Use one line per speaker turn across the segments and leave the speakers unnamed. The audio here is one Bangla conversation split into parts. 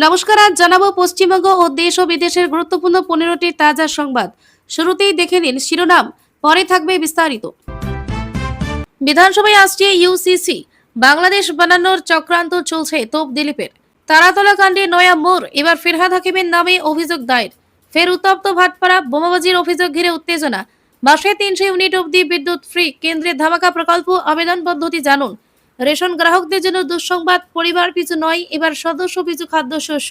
নমস্কার, আজ জানাবো পশ্চিমবঙ্গ ও দেশ ও বিদেশের গুরুত্বপূর্ণ 15টি তাজা সংবাদ। শুরুতেই দেখে নিন শিরোনাম, পরে থাকবে বিস্তারিত। বিধানসভায় আসছে ইউসিসি, বাংলাদেশ বানানোর চক্রান্ত চলছে তোপ দিলীপের। তারাতলা কাণ্ডে নয়া মোড়, এবার ফিরহাদ হাকিমের নামে অভিযোগ দায়ের। ফের উত্তপ্ত ভাটপাড়া, বোমাবাজির অভিযোগ ঘিরে উত্তেজনা। মাসে 300 ইউনিট অবধি বিদ্যুৎ ফ্রি, কেন্দ্রের ধামাকা প্রকল্প, আবেদন পদ্ধতি জানুন। রেশন গ্রাহকদের জন্য দুঃসংবাদ, পরিবার পিছু নয়, এবার সদস্য পিছু খাদ্যশস্য।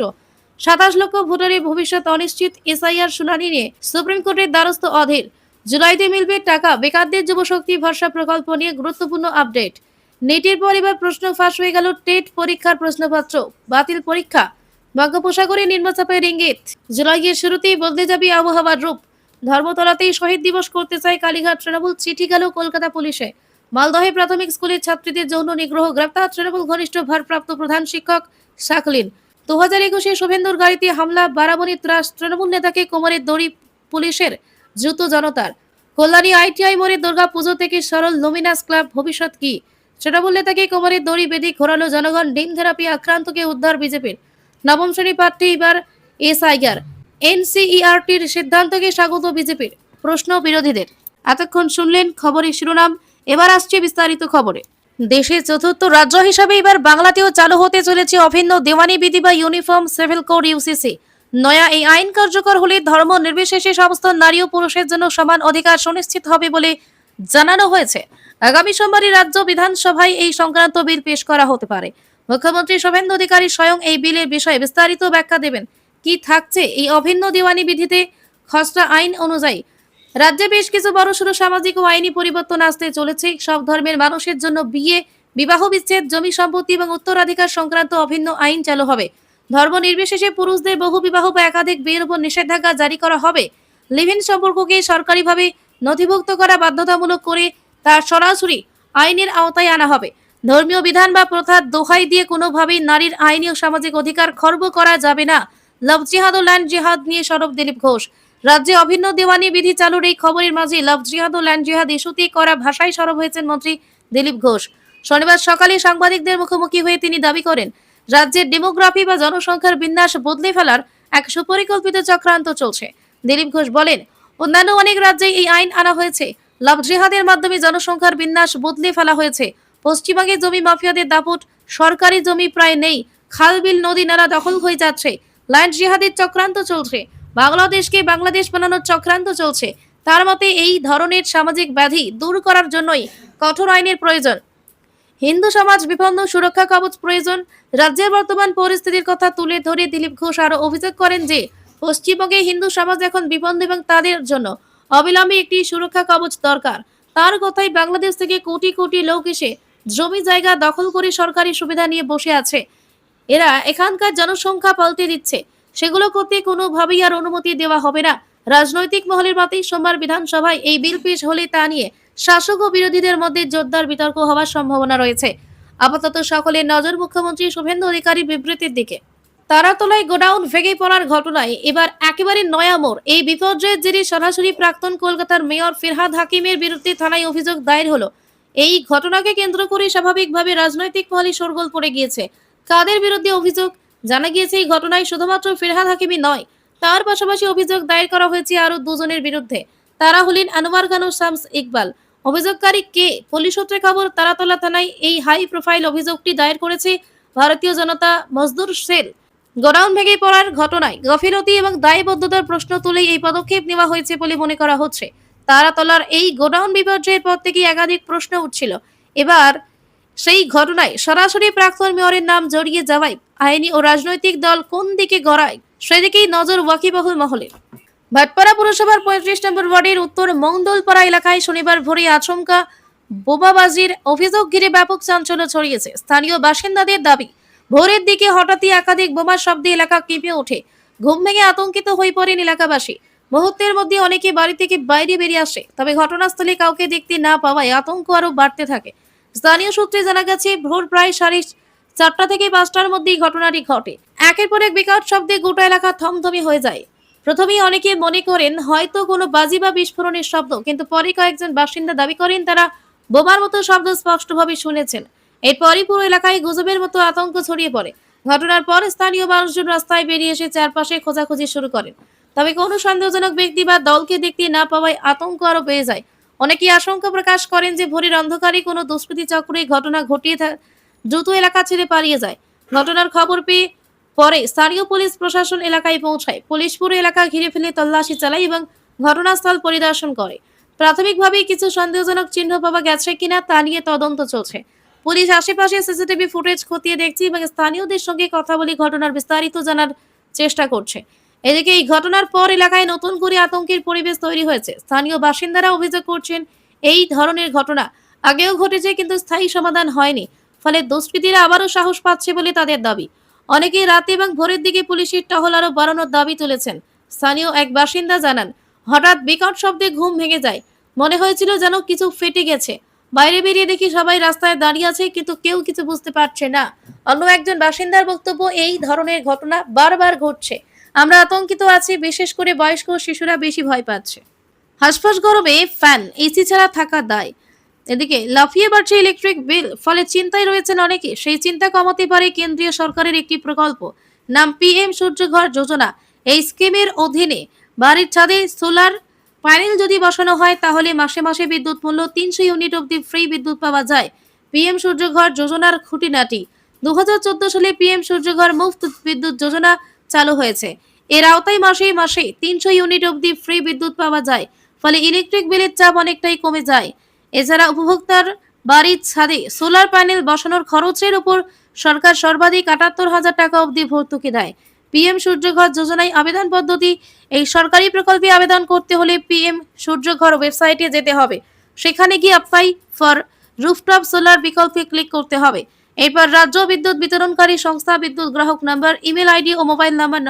27 লক্ষ ভোটারের ভবিষ্যৎ অনিশ্চিত, এসআইআর শুনানি নিয়ে সুপ্রিম কোর্টের দ্বারস্থ অধীর। জুলাইতে মিলবে টাকা, বেকারদের যুবশক্তি ভরসা প্রকল্প নিয়ে গুরুত্বপূর্ণ আপডেট। নেটের পর এবার প্রশ্ন ফাঁস হয়ে গেল টেট পরীক্ষার প্রশ্নপত্র, বাতিল পরীক্ষা। বঙ্গোপসাগরে নিম্নচাপের ইঙ্গিত, জুলাইয়ের শুরুতেই বদলে যাবে আবহাওয়ার রূপ। ধর্মতলাতেই শহীদ দিবস করতে চায় কালীঘাট তৃণমূল, চিঠি গেল কলকাতা পুলিশে। মালদহে প্রাথমিক স্কুলের ছাত্রীদের যৌন নিগ্রহ, গ্রেপ্তার তৃণমূল ঘনিষ্ঠ ভারপ্রাপ্ত প্রধান শিক্ষক শাকলিন। 2021-এ শুভেন্দুর গাড়িতে হামলা, বারাবণী ত্রাস, তৃণমূল নেতাকে কোমরের দড়ি, পুলিশের দ্রুত জনতার। কল্যাণী আইটিআই মোড়ে দুর্গা পুজো থেকে সরল লুমিনাস ক্লাব, ভবিষ্যৎ কি? তৃণমূল নেতাকে কোমরের দড়ি বেঁধে ঘোরালো জনগণ, ডিম থেরাপি আক্রান্তকে উদ্ধার বিজেপির। নবম শ্রেণী প্রার্থী এবার এসআইআর, এনসিইআরটির সিদ্ধান্তকে স্বাগত বিজেপির, প্রশ্ন বিরোধীদের। এতক্ষণ শুনলেন খবরের শিরোনাম, এবার আসছে বিস্তারিত খবরে। দেশের চতুর্থ রাজ্য হিসাবে এবার বাংলাতেও চালু হতে চলেছে অভিন্ন দেওয়ানি বিধি বা ইউনিফর্ম সিভিল কোড, ইউসিসি। নয়া এই আইন কার্যকর হলে ধর্ম নির্বিশেষে সমস্ত নারী ও পুরুষের জন্য সমান অধিকার সুনিশ্চিত হবে বলে জানানো হয়েছে। আগামী সোমবারই রাজ্য বিধানসভায় এই সংক্রান্ত বিল পেশ করা হতে পারে। মুখ্যমন্ত্রী শুভেন্দু অধিকারী স্বয়ং এই বিলের বিষয়ে বিস্তারিত ব্যাখ্যা দেবেন। কি থাকছে এই অভিন্ন দেওয়ানি বিধিতে? খসড়া আইন অনুযায়ী রাজ্যে বেশ কিছু বড়সড় সামাজিক ও আইনি পরিবর্তন আসতে চলেছে। সব ধর্মের মানুষের জন্য বিয়ে, বিবাহ বিচ্ছেদ, জমি সম্পত্তি এবং উত্তরাধিকার সংক্রান্ত অভিন্ন আইন চালু হবে। ধর্ম নির্বিশেষে পুরুষদের বহু বিবাহ বা একাধিক বিয়ের উপর নিষেধাজ্ঞা জারি করা হবে। লিভ ইন সম্পর্ককে সরকারিভাবে নথিভুক্ত করা বাধ্যতামূলক করে তা সরাসরি আইনের আওতায় আনা হবে। ধর্মীয় বিধান বা প্রথার দোহাই দিয়ে কোনোভাবেই নারীর আইনি ও সামাজিক অধিকার খর্ব করা যাবে না। লাভ জিহাদ ও ল্যান্ড জিহাদ নিয়ে সরব দিলীপ ঘোষ। রাজ্যে অভিন্ন দেওয়ানি বিধি চালুর এই খবরের মাঝে লাভ জিহাদ ও ল্যান্ড জিহাদ ইস্যুতে করা ভাষায় সরব হয়েছেন মন্ত্রী দিলীপ ঘোষ। শনিবার সকালে সাংবাদিকদের মুখোমুখি হয়ে তিনি দাবি করেন, রাজ্যের ডেমোগ্রাফি বা জনসংখ্যার বিন্যাস বদলে ফেলার এক সুপরিকল্পিত চক্রান্ত চলছে। দিলীপ ঘোষ বলেন, অন্যান্য অনেক রাজ্যে এই আইন আনা হয়েছে। লাভ জিহাদের মাধ্যমে জনসংখ্যার বিন্যাস বদলে ফেলা হয়েছে। পশ্চিমবঙ্গে জমি মাফিয়াদের দাপট, সরকারি জমি প্রায় নেই, খাল বিল নদী নালা দখল হয়ে যাচ্ছে। ল্যান্ড জিহাদের চক্রান্ত চলছে। বাংলাদেশকে বাংলাদেশ বানানোর চক্রান্ত চলছে। তার মতে এই ধরনের সামাজিক ব্যাধি দূর করার জন্যই কঠোর আইনের প্রয়োজন। হিন্দু সমাজ বিপন্ন, সুরক্ষা কবচ প্রয়োজন। রাজ্যের বর্তমান পরিস্থিতির কথা তুলে ধরে দিলীপ ঘোষ আরো অভিযোগ করেন যে পশ্চিমবঙ্গে হিন্দু সমাজ এখন বিপন্ন এবং তাদের জন্য অবিলম্বে একটি সুরক্ষা কবচ দরকার। তার কথাই বাংলাদেশ থেকে কোটি কোটি লোক এসে জমি জায়গা দখল করে সরকারি সুবিধা নিয়ে বসে আছে। এরা এখানকার জনসংখ্যা পাল্টে দিচ্ছে। সেগুলো করতে কোনোভাবেই আর অনুমতি দেওয়া হবে না। রাজনৈতিক মহলের মতেই সোমবার বিধানসভায় এই বিল পেশ হলে তা নিয়ে শাসক ও বিরোধীদের মধ্যে জোরদার বিতর্ক হওয়ার সম্ভাবনা রয়েছে। আপাতত সকলের নজর মুখ্যমন্ত্রী শুভেন্দু অধিকারীর বিবৃতির দিকে। তারাতলায় গোডাউন ভেঙে পড়ার ঘটনায় এবার একেবারে নয়া মোড়। এই বিপর্যয়ের জেরে সরাসরি প্রাক্তন কলকাতার মেয়র ফিরহাদ হাকিমের বিরুদ্ধে থানায় অভিযোগ দায়ের হলো। এই ঘটনাকে কেন্দ্র করে স্বাভাবিকভাবে রাজনৈতিক মহলে শোরগোল পড়ে গিয়েছে। কাদের বিরুদ্ধে অভিযোগ? জানা গিয়েছে এই ঘটনায় শুধুমাত্র ফিরহাদ হাকিমই নয়, তার পাশাপাশি অভিযোগ দায়ের করা হয়েছে আরো দুজনের বিরুদ্ধে। তারা হলেন আনোয়ার খান ও শামস ইকবাল। অভিযোগকারী কে? পুলিশ সূত্রে খবর, তারাতলা থানায় এই হাই প্রোফাইল অভিযোগটি দায়ের করেছে ভারতীয় জনতা মজদুর সেল। গোডাউন ভেঙে পড়ার ঘটনায় গাফিলতি এবং দায়বদ্ধতার প্রশ্ন তুলেই এই পদক্ষেপ নেওয়া হয়েছে বলে মনে করা হচ্ছে। তারাতলার এই গোডাউন বিপর্যয়ের পর থেকে একাধিক প্রশ্ন উঠছিল। এবার সেই ঘটনায় সরাসরি প্রাক্তন মেয়রের নাম জড়িয়ে যাওয়ায় আইনি ও রাজনৈতিক দল কোন দিকে গড়ায় সেদিকেই নজর ওয়াকিবহুল মহলে। ভাটপাড়া পুরসভার 35 নম্বর ওয়ার্ডের উত্তর মঙ্গলপাড়া এলাকায় শনিবার ভোরে আচমকা বোমাবাজির অভিযোগ ঘিরে ব্যাপক চাঞ্চল্য ছড়িয়েছে। স্থানীয় বাসিন্দাদের দাবি, ভোরের দিকে হঠাৎই একাধিক বোমার শব্দে এলাকা কেঁপে ওঠে। ঘুম ভেঙে আতঙ্কিত হয়ে পড়েন এলাকাবাসী। মুহূর্তের মধ্যে অনেকে বাড়ি থেকে বাইরে বেরিয়ে আসে, তবে ঘটনাস্থলে কাউকে দেখতে না পাওয়ায় আতঙ্ক আরো বাড়তে থাকে। স্থানীয় সূত্রে জানা গেছে, ভোর প্রায় 4:30 থেকে 5টার মধ্যেই ঘটনাটি ঘটে। একের পর এক বিকট শব্দে গোটা এলাকা থমথমে হয়ে যায়। প্রথমেই অনেকে মনে করেন হয়তো কোনো বাজি বা বিস্ফোরণের শব্দ, কিন্তু পরে কয়েকজন বাসিন্দা দাবি করেন তারা বোমার মতো শব্দ স্পষ্টভাবে শুনেছেন। এরপরই পুরো এলাকায় গুজবের মতো আতঙ্ক ছড়িয়ে পড়ে। ঘটনার পর স্থানীয় মানুষজন রাস্তায় বেরিয়ে এসে চারপাশে খোঁজাখুঁজি শুরু করেন। তবে কোনো সন্দেহজনক ব্যক্তি বা দলকে দেখতে না পাওয়ায় আতঙ্ক আরো বেড়ে যায়। অনেকেই আশঙ্কা প্রকাশ করেন যে ভোরের অন্ধকারে কোনো দুষ্কৃতী চক্র এই ঘটনা ঘটিয়ে দ্রুত এলাকা ছেড়ে পালিয়ে যায়। ঘটনার খবর পেয়ে পরে স্থানীয় পুলিশ প্রশাসন এলাকায় পৌঁছায়। পুলিশ পুরো এলাকা ঘিরে ফেলে তল্লাশি চালায় এবং ঘটনাস্থল পরিদর্শন করে। প্রাথমিকভাবে কিছু সন্দেহজনক চিহ্ন পাওয়া গেছে কিনা তা নিয়ে তদন্ত চলছে। পুলিশ আশেপাশে সিসিটিভি ফুটেজ খতিয়ে দেখছে এবং স্থানীয়দের সঙ্গে কথা বলে ঘটনার বিস্তারিত জানার চেষ্টা করছে। এদিকে এই ঘটনার পর এলাকায় নতুন করে আতঙ্কের পরিবেশ তৈরি হয়েছে। স্থানীয় বাসিন্দারা অভিযোগ করছেন এই ধরনের ঘটনা আগেও ঘটেছে, কিন্তু স্থায়ী সমাধান হয়নি। ফলে দুষ্কৃতীরা আবারও সাহস পাচ্ছে বলে তাদের দাবি। অনেকেই রাতে এবং ভোরের দিকে পুলিশের টহল আরও বাড়ানোর দাবি তুলেছেন। স্থানীয় এক বাসিন্দা জানান, হঠাৎ বিকট শব্দে ঘুম ভেঙে যায়। মনে হয়েছিল যেন কিছু ফেটে গেছে। বাইরে বেরিয়ে দেখি সবাই রাস্তায় দাঁড়িয়ে আছে, কিন্তু কেউ কিছু বুঝতে পারছে না। অন্য একজন বাসিন্দার বক্তব্য, এই ধরনের ঘটনা বারবার ঘটছে। আমরা আতঙ্কিত আছি, বিশেষ করে বয়স্ক শিশুরা বেশি ভয় পাচ্ছে। হাঁসফাঁস গরমে ফ্যান, এসি ছাড়া থাকা দায়। এদিকে লাফিয়ে বাড়ছে ইলেকট্রিক বিল, ফলে চিন্তায় রয়েছেন অনেকে। সেই চিন্তা কমাতে পারে কেন্দ্রীয় সরকারের একটি প্রকল্প, নাম পিএম সূর্যঘর যোজনা। এই স্কিমের অধীনে বাড়ির ছাদে সোলার প্যানেল যদি বসানো হয় তাহলে মাসে মাসে বিদ্যুৎ মূল্য 300 ইউনিট অবধি ফ্রি বিদ্যুৎ পাওয়া যায়। পিএম সূর্যঘর যোজনার খুঁটিনাটি: 2014 সালে পিএম সূর্যঘর মুফত বিদ্যুৎ যোজনা চালু হয়েছে। এর আওতায় মাসে মাসে 300 ইউনিট অবধি ফ্রি বিদ্যুৎ পাওয়া যায়। ফলে ইলেকট্রিক বিলের চাপ অনেকটাই কমে যায়। এছাড়া উপভোক্তার বাড়ির ছাদে সোলার প্যানেল বসানোর খরচের উপর সরকার সর্বাধিক 78,000 টাকা অবধি ভর্তুকি দেয়। পিএম সূর্যঘর যোজনায় আবেদন পদ্ধতি: এই সরকারি প্রকল্পে আবেদন করতে হলে পিএম সূর্যঘর ওয়েবসাইটে যেতে হবে। সেখানে গিয়ে অ্যাপ্লাই ফর রুফটপ সোলার বিকল্পে ক্লিক করতে হবে। এরপর রাজ্য বিদ্যুৎ বিতরণকারী সংস্থা বিদ্যুৎ গ্রাহক নাম্বার, ইমেল আইডি ও মোবাইল নাম্বার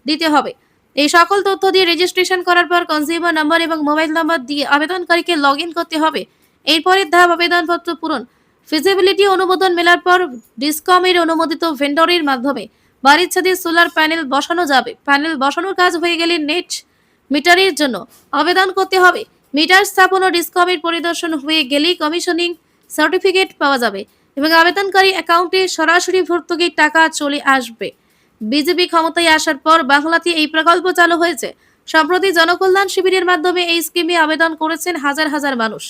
দিতে হবে। এই সকল তথ্য দিয়ে রেজিস্ট্রেশন করার পর কনজিউমার নাম্বার এবং মোবাইল নাম্বার দিয়ে আবেদনকারীকে লগ ইন করতে হবে। এরপরের ধাপ আবেদনপত্র পূরণ। ফিজিবিলিটি অনুমোদন মেলার পর ডিসকমের অনুমোদিত ভেন্ডরের মাধ্যমে বাড়ির ছাদে সোলার প্যানেল বসানো যাবে। প্যানেল বসানোর কাজ হয়ে গেলে নেট মিটারের জন্য আবেদন করতে হবে। মিটার স্থাপন ও ডিসকমের পরিদর্শন হয়ে গেলেই কমিশনিং সার্টিফিকেট পাওয়া যাবে এবং আবেদনকারী অ্যাকাউন্টে সরাসরি ভর্তুকির টাকা চলে আসবে। বিজেপি ক্ষমতায় আসার পর বাংলাতে এই প্রকল্প চালু হয়েছে। সম্প্রতি জনকল্যাণ শিবিরের মাধ্যমে এই স্কিমে আবেদন করেছেন হাজার হাজার মানুষ।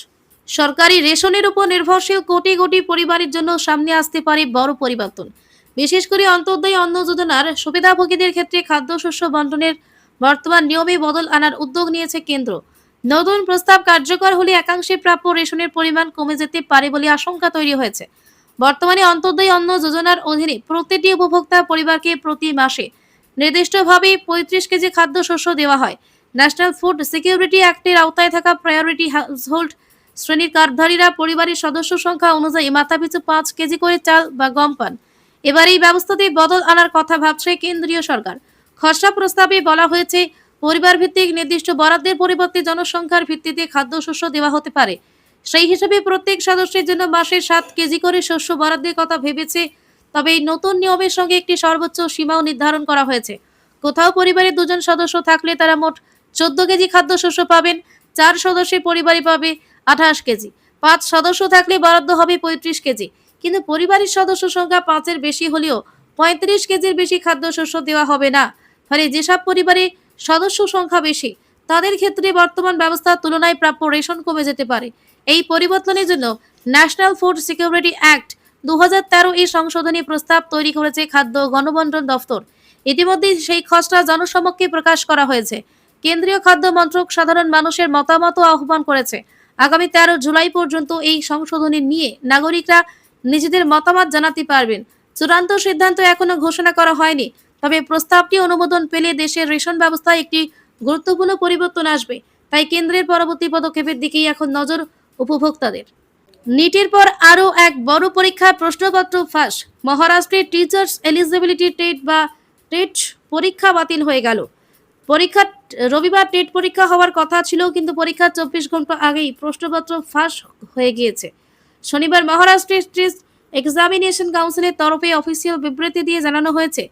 সরকারি রেশনের উপর নির্ভরশীল কোটি কোটি পরিবারের জন্য সামনে আসতে পারে বড় পরিবর্তন। বিশেষ করে অন্তর্দয় অন্ন যোজনার সুবিধাভোগীদের ক্ষেত্রে খাদ্যশস্য বন্টনের বর্তমান নিয়মে বদল আনার উদ্যোগ নিয়েছে কেন্দ্র। নতুন প্রস্তাব কার্যকর হলে একাংশে প্রাপ্য রেশনের পরিমাণ কমে যেতে পারে বলে আশঙ্কা তৈরি হয়েছে। বর্তমানে অন্তর্দয় অন্ন যোজনার অধীনে প্রতিটি উপভোক্তা পরিবারকে প্রতি মাসে নির্দিষ্টভাবে 35 কেজি খাদ্যশস্য দেওয়া হয়। ন্যাশনাল ফুড সিকিউরিটি অ্যাক্টের আওতায় থাকা প্রায়োরিটি হাউসহোল্ড শ্রেণীর কার্ডধারীরা পরিবারের সদস্য সংখ্যা অনুযায়ী মাথাপিছু 5 কেজি করে চাল বা গম পান। এবার এই ব্যবস্থাতে বদল আনার কথা ভাবছে কেন্দ্রীয় সরকার। খসড়া প্রস্তাবে বলা হয়েছে, পরিবার ভিত্তিক নির্দিষ্ট বরাদ্দের পরিবর্তে জনসংখ্যার ভিত্তিতে খাদ্যশস্য দেওয়া হতে পারে। সেই হিসেবে প্রত্যেক সদস্যের জন্য মাসে 7 কেজি করে শস্য বরাদ্দের কথা ভেবেছে। তবে এই নতুন নিয়মের সঙ্গে একটি সর্বোচ্চ সীমাও নির্ধারণ করা হয়েছে। কোথাও পরিবারে 2 জন সদস্য থাকলে তারা মোট 14 কেজি খাদ্যশস্য পাবেন। 4 সদস্যের পরিবারে পাবে 28 কেজি। 5 সদস্য থাকলে বরাদ্দ হবে 35 কেজি। কিন্তু পরিবারের সদস্য সংখ্যা 5-এর বেশি হলেও 35 কেজির বেশি খাদ্যশস্য দেওয়া হবে না। ফলে যেসব পরিবারে সদস্য সংখ্যা বেশি তাদের ক্ষেত্রে বর্তমান ব্যবস্থার তুলনায় প্রাপ্য রেশন কমে যেতে পারে। এই পরিবর্তনের জন্য ন্যাশনাল ফুড সিকিউরিটি অ্যাক্ট 2013 এই সংশোধনী প্রস্তাব তৈরি করেছে খাদ্য ও গণবন্টন দফতর। ইতিমধ্যে সেই খসড়া জনসমক্ষে প্রকাশ করা হয়েছে। কেন্দ্রীয় খাদ্য মন্ত্রক সাধারণ মানুষের মতামত আহ্বান করেছে। আগামী 13 জুলাই পর্যন্ত এই সংশোধনী নিয়ে নাগরিকরা নিজেদের মতামত জানাতে পারবেন। চূড়ান্ত সিদ্ধান্ত এখনো ঘোষণা করা হয়নি, তবে প্রস্তাবটি অনুমোদন পেলে দেশের রেশন ব্যবস্থায় একটি গুরুত্বপূর্ণ পরিবর্তন আসবে। তাই কেন্দ্রের পরবর্তী পদক্ষেপের দিকেই এখন নজর উপভোক্তাদের। নিটের পর আরও এক বড় পরীক্ষা, প্রশ্নপত্র ফাঁস। মহারাষ্ট্রের টিচার্স এলিজিবিলিটি টেট পরীক্ষা বাতিল হয়ে গেল। রবিবার টেট পরীক্ষা হওয়ার কথা ছিল, কিন্তু পরীক্ষার 24 ঘন্টা আগেই প্রশ্নপত্র ফাঁস হয়ে গিয়েছে। শনিবার মহারাষ্ট্রের স্টেট এক্সামিনেশন কাউন্সিলের তরফে অফিসিয়াল বিবৃতি দিয়ে জানানো হয়েছে,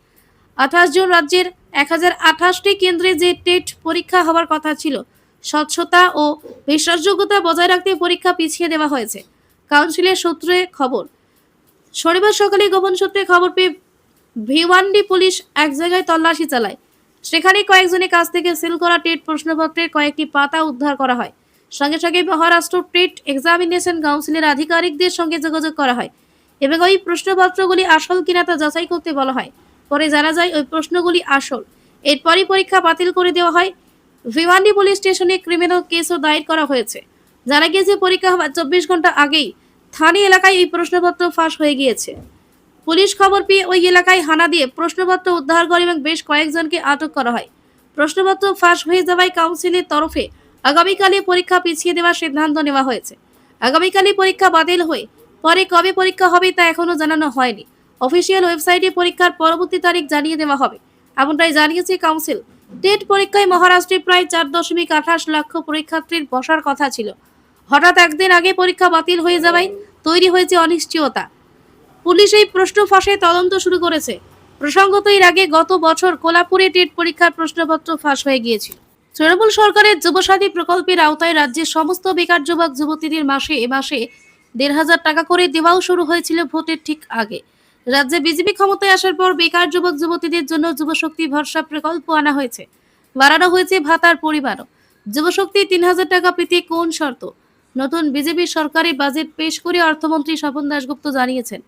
28 জুন রাজ্যের 1028টি কেন্দ্রে যে টেট পরীক্ষা হওয়ার কথা ছিল, স্বচ্ছতা ও বিশ্বাসযোগ্যতা বজায় রাখতে পরীক্ষা পিছিয়ে দেওয়া হয়েছে। কাউন্সিলের সূত্রে খবর। শনিবার সকালে গোপন সূত্রে খবর পেয়ে ভিওয়ান্ডি পুলিশ এক জায়গায় তল্লাশি চালায়। সেখানে কয়েকজনের কাছ থেকে সিল করা টেট প্রশ্নপত্রের কয়েকটি পাতা উদ্ধার করা হয়। সঙ্গে সঙ্গে মহারাষ্ট্র টেট এক্সামিনেশন কাউন্সিলের আধিকারিকদের সঙ্গে যোগাযোগ করা হয় এবং ওই প্রশ্নপত্রগুলি আসল কিনা তা যাচাই করতে বলা হয়। পরে জানা যায় ওই প্রশ্নগুলি আসল। এরপরই পরীক্ষা বাতিল করে দেওয়া হয়। ভিওয়ান্ডি পুলিশ স্টেশনে ক্রিমিনাল কেসও দায়ের করা হয়েছে। জানা গিয়েছে পরীক্ষা হওয়ার 24 ঘন্টা আগেই থানি এলাকায় এই প্রশ্নপত্র ফাঁস হয়ে গিয়েছে। পুলিশ খবর পেয়ে ওই এলাকায় হানা দিয়ে প্রশ্নপত্র উদ্ধার করে এবং বেশ কয়েকজনকে আটক করা হয়। প্রশ্নপত্র ফাঁস হয়ে যাওয়ায় কাউন্সিলের তরফে আগামীকালে পরীক্ষা পিছিয়ে দেওয়ার সিদ্ধান্ত নেওয়া হয়েছে। আগামীকালই পরীক্ষা বাতিল হয়ে পরে কবে পরীক্ষা হবে তা এখনো জানানো হয়নি। অফিসিয়াল ওয়েবসাইটে পরীক্ষার পরবর্তী তারিখ জানিয়ে দেওয়া হবে, এমনটাই জানিয়েছে কাউন্সিল। টেট পরীক্ষায় মহারাষ্ট্রে প্রায় 4.28 লক্ষ পরীক্ষার্থীর বসার কথা ছিল। হঠাৎ একদিন আগে পরীক্ষা বাতিল হয়ে যাওয়ায় তৈরি হয়েছে অনিশ্চয়তা। পুলিশ এই প্রশ্ন ফাঁসে তদন্ত শুরু করেছে। প্রসঙ্গত এর আগে গত বছর কোলাপুরে টেট পরীক্ষার প্রশ্নপত্র ফাঁস হয়ে গিয়েছিল। তৃণমূল সরকারের যুবসাথী প্রকল্পের আওতায় রাজ্যের সমস্ত বেকার যুবক যুবতীদের মাসে 1,500 টাকা করে দেওয়াও শুরু হয়েছিল ভোটের ঠিক আগে। রাজ্যে বিজেপি ক্ষমতায় আসার পর বেকার যুবক যুবতীদের জন্য যুবশক্তি ভরসা প্রকল্প আনা হয়েছে। বাড়ানো হয়েছে ভাতার পরিমাণও। যুবশক্তি 3,000 টাকা পেতে কোন শর্ত? নতুন বিজেপি সরকারি বাজেট পেশ করে অর্থমন্ত্রী স্বপন দাশগুপ্ত জানিয়েছেন,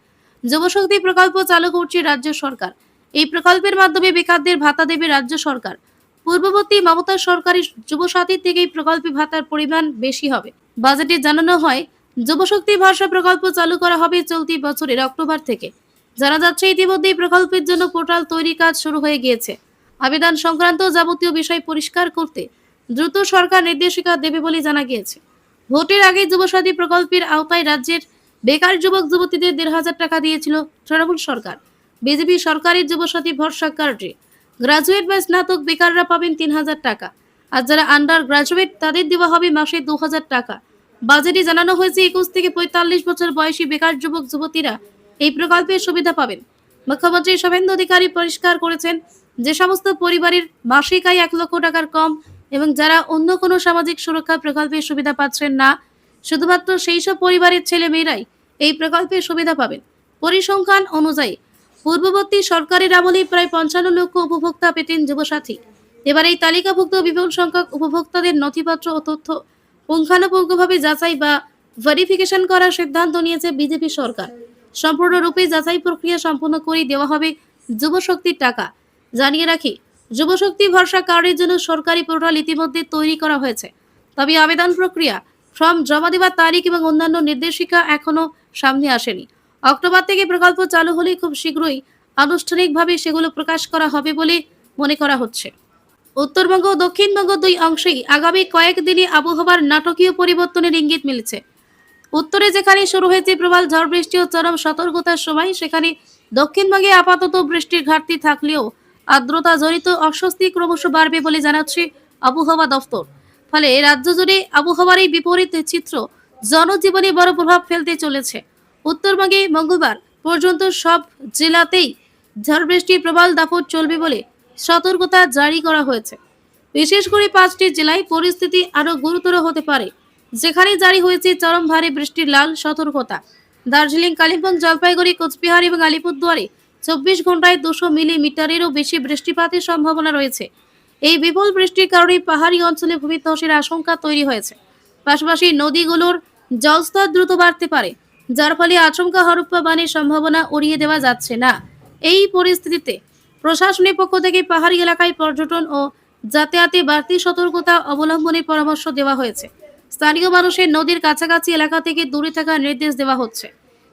যুবশক্তি প্রকল্প চালু করছে রাজ্য সরকার। এই প্রকল্পের মাধ্যমে বেকারদের ভাতা দেবে রাজ্য সরকার। পূর্ববর্তী মমতা সরকারি যুবসাথী থেকে এই প্রকল্পে ভাতার পরিমাণ বেশি হবে। বাজেটে জানানো হয়, যুবশক্তি ভরসা প্রকল্প চালু করা হবে চলতি বছরের অক্টোবর থেকে। জানা যাচ্ছে ইতিমধ্যে এই প্রকল্পের জন্য পোর্টাল তৈরির কাজ শুরু হয়ে গিয়েছে। আবেদন সংক্রান্ত যাবতীয় বিষয় পরিষ্কার করতে দ্রুত সরকার নির্দেশিকা দেবে বলে জানা গিয়েছে। ভোটের আগে যুবসাথী প্রকল্পের আওতায় রাজ্যের বেকার যুবক যুবতীদের 1,500 টাকা দিয়েছিল তৃণমূল সরকার। বিজেপি সরকারের যুবসাথী ভরসা কার্ডে গ্রাজুয়েট বা স্নাতক বেকাররা পাবেন 3,000 টাকা, আর যারা আন্ডার গ্রাজুয়েট তাদের দেওয়া হবে মাসে 2,000 টাকা। বাজেটে জানানো হয়েছে 21 থেকে 45 বছর বয়সী বেকার যুবক যুবতীরা এই প্রকল্পের সুবিধা পাবেন। মুখ্যমন্ত্রী শুভেন্দু অধিকারী পরিষ্কার করেছেন, যে সমস্ত পরিবারের মাসিক আয় 1 লক্ষ টাকার কম এবং যারা অন্য কোনো সামাজিক সুরক্ষা প্রকল্পের সুবিধা পাচ্ছেন না, শুধুমাত্র সেই সব পরিবারের ছেলে মেয়েরাই এই প্রকল্পের সুবিধা পাবেন। পরিসংখ্যান অনুযায়ী পূর্ববর্তী সরকারের আমলে প্রায় 55 লক্ষ উপভোক্তা পেতেন যুবসাথী। এবার এই তালিকাভুক্ত বিপুল সংখ্যক উপভোক্তাদের নথিপত্র ও তথ্য পুঙ্খানুপুঙ্খভাবে যাচাই বা ভেরিফিকেশন করার সিদ্ধান্ত নিয়েছে বিজেপি সরকার। সম্পূর্ণরূপে যাচাই প্রক্রিয়া সম্পন্ন করে দেওয়া হবে যুবশক্তির টাকা। জানিয়ে রাখি, যুবশক্তি ভরসা কার্ডের জন্য সরকারি পোর্টাল ইতিমধ্যে তৈরি করা হয়েছে। তবে আবেদন প্রক্রিয়া, ফর্ম জমা দেওয়ার তারিখ এবং অন্যান্য নির্দেশিকা এখনো সামনে আসেনি। অক্টোবর থেকে প্রকল্প চালু হলে খুব শীঘ্রই আনুষ্ঠানিকভাবে সেগুলো প্রকাশ করা হবে বলে মনে করা হচ্ছে। উত্তরবঙ্গ ও দক্ষিণবঙ্গ দুই অংশেই আগামী কয়েকদিনে আবহাওয়ার নাটকীয় পরিবর্তনের ইঙ্গিত মিলেছে। উত্তরে যেখানে শুরু হয়েছে প্রবল ঝড় বৃষ্টি ও চরম সতর্কতার সময়, সেখানে দক্ষিণবঙ্গে আপাতত বৃষ্টির ঘাটতি থাকলেও আর্দ্রতা জনিত অস্বস্তি ক্রমশ বাড়বে বলে জানাচ্ছে আবহাওয়া দফতর। ফলে রাজ্য জুড়ে আবহাওয়ার এই বিপরীত চিত্র জনজীবনে বড় প্রভাব ফেলতে চলেছে। উত্তরবঙ্গে মঙ্গলবার পর্যন্ত সব জেলাতেই ঝড় বৃষ্টির প্রবল দাপট চলবে বলে সতর্কতা জারি করা হয়েছে। বিশেষ করে 5টি জেলায় পরিস্থিতি আরো গুরুতর হতে পারে, যেখানে জারি হয়েছে চরম ভারী বৃষ্টির লাল সতর্কতা। দার্জিলিং, কালিম্পং, জলপাইগুড়ি, কোচবিহার এবং আলিপুরদুয়ারে 24 ঘন্টায় 200 মিলিমিটারেরও বেশি বৃষ্টিপাতের সম্ভাবনা রয়েছে। এই বিপুল বৃষ্টির কারণে পাহাড়ি অঞ্চলে ভূমিধসের আশঙ্কা তৈরি হয়েছে। পাশাপাশি নদীগুলোর জলস্তর দ্রুত বাড়তে পারে, যার ফলে আচমকা হরপ্পা বানের সম্ভাবনা উড়িয়ে দেওয়া যাচ্ছে না। এই পরিস্থিতিতে প্রশাসনের পক্ষ থেকে পাহাড়ি এলাকায় পর্যটন ও যাতায়াতে বাড়তি সতর্কতা অবলম্বনের পরামর্শ দেওয়া হয়েছে। স্থানীয় মানুষের নদীর কাছাকাছি এলাকা থেকে দূরে থাকার নির্দেশ দেওয়া হচ্ছে।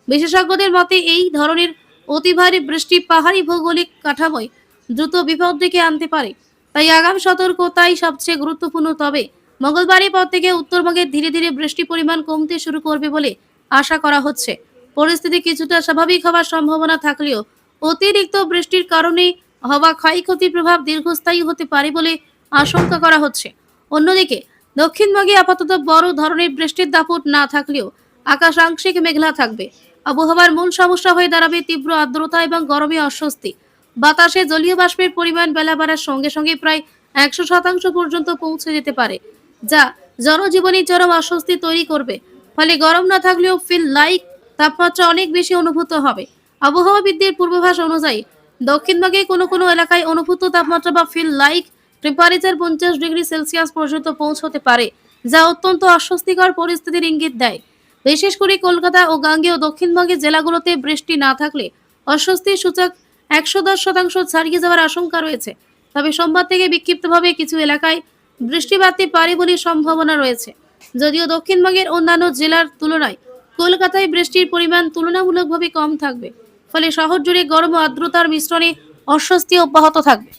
বিশেষজ্ঞদের মতে এই ধরনের অতি ভারী বৃষ্টি পাহাড়ি ভৌগোলিক কাঠামোয় দ্রুত বিপদ ডেকে আনতে পারে, তাই আগাম সতর্কতাই সবচেয়ে গুরুত্বপূর্ণ। তবে মঙ্গলবারের পর থেকে উত্তরবঙ্গে ধীরে ধীরে বৃষ্টির পরিমাণ কমতে শুরু করবে বলে আশা করা হচ্ছে। পরিস্থিতি কিছুটা স্বাভাবিক হওয়ার সম্ভাবনা থাকলেও অতিরিক্ত বৃষ্টির কারণে হওয়া ক্ষয়ক্ষতির প্রভাব দীর্ঘস্থায়ী হতে পারে বলে আশঙ্কা করা হচ্ছে। অন্যদিকে দক্ষিণবঙ্গে আপাতত বড় ধরনের বৃষ্টির দাপট না থাকলেও আকাশ আংশিক মেঘলা থাকবে। আবহাওয়ার মূল সমস্যা হয়ে দাঁড়াবে তীব্র আর্দ্রতা এবং গরমে অস্বস্তি। বাতাসে জলীয় বাষ্পের পরিমাণ বেলা বাড়ার সঙ্গে সঙ্গে প্রায় 100% পর্যন্ত পৌঁছে যেতে পারে, যা জনজীবনে চরম অস্বস্তি তৈরি করবে। ফলে গরম না থাকলেও ফিল লাইক তাপমাত্রা অনেক বেশি অনুভূত হবে। আবহাওয়াবিদদের পূর্বাভাস অনুযায়ী দক্ষিণবঙ্গে কোনো কোনো এলাকায় অনুভূত তাপমাত্রা বা feel like temperature 50 degree Celsius পর্যন্ত পৌঁছতে পারে, যা অত্যন্ত অস্বস্তিকর পরিস্থিতির ইঙ্গিত দেয়। বিশেষ করে কলকাতা ও গাঙ্গেয় দক্ষিণবঙ্গের জেলাগুলোতে বৃষ্টি না থাকলে অস্বস্তির সূচক 110% ছাড়িয়ে যাওয়ার আশঙ্কা রয়েছে। তবে সোমবার থেকে বিক্ষিপ্তভাবে কিছু এলাকায় বৃষ্টিপাতে পারে বলে সম্ভাবনা রয়েছে। যদিও দক্ষিণবঙ্গের অন্যান্য জেলার তুলনায় কলকাতায় বৃষ্টির পরিমাণ তুলনামূলকভাবে কম থাকবে, ফলে শহর জুড়ে গরম ও আর্দ্রতার মিশ্রণে অস্বস্তি অব্যাহত থাকবে।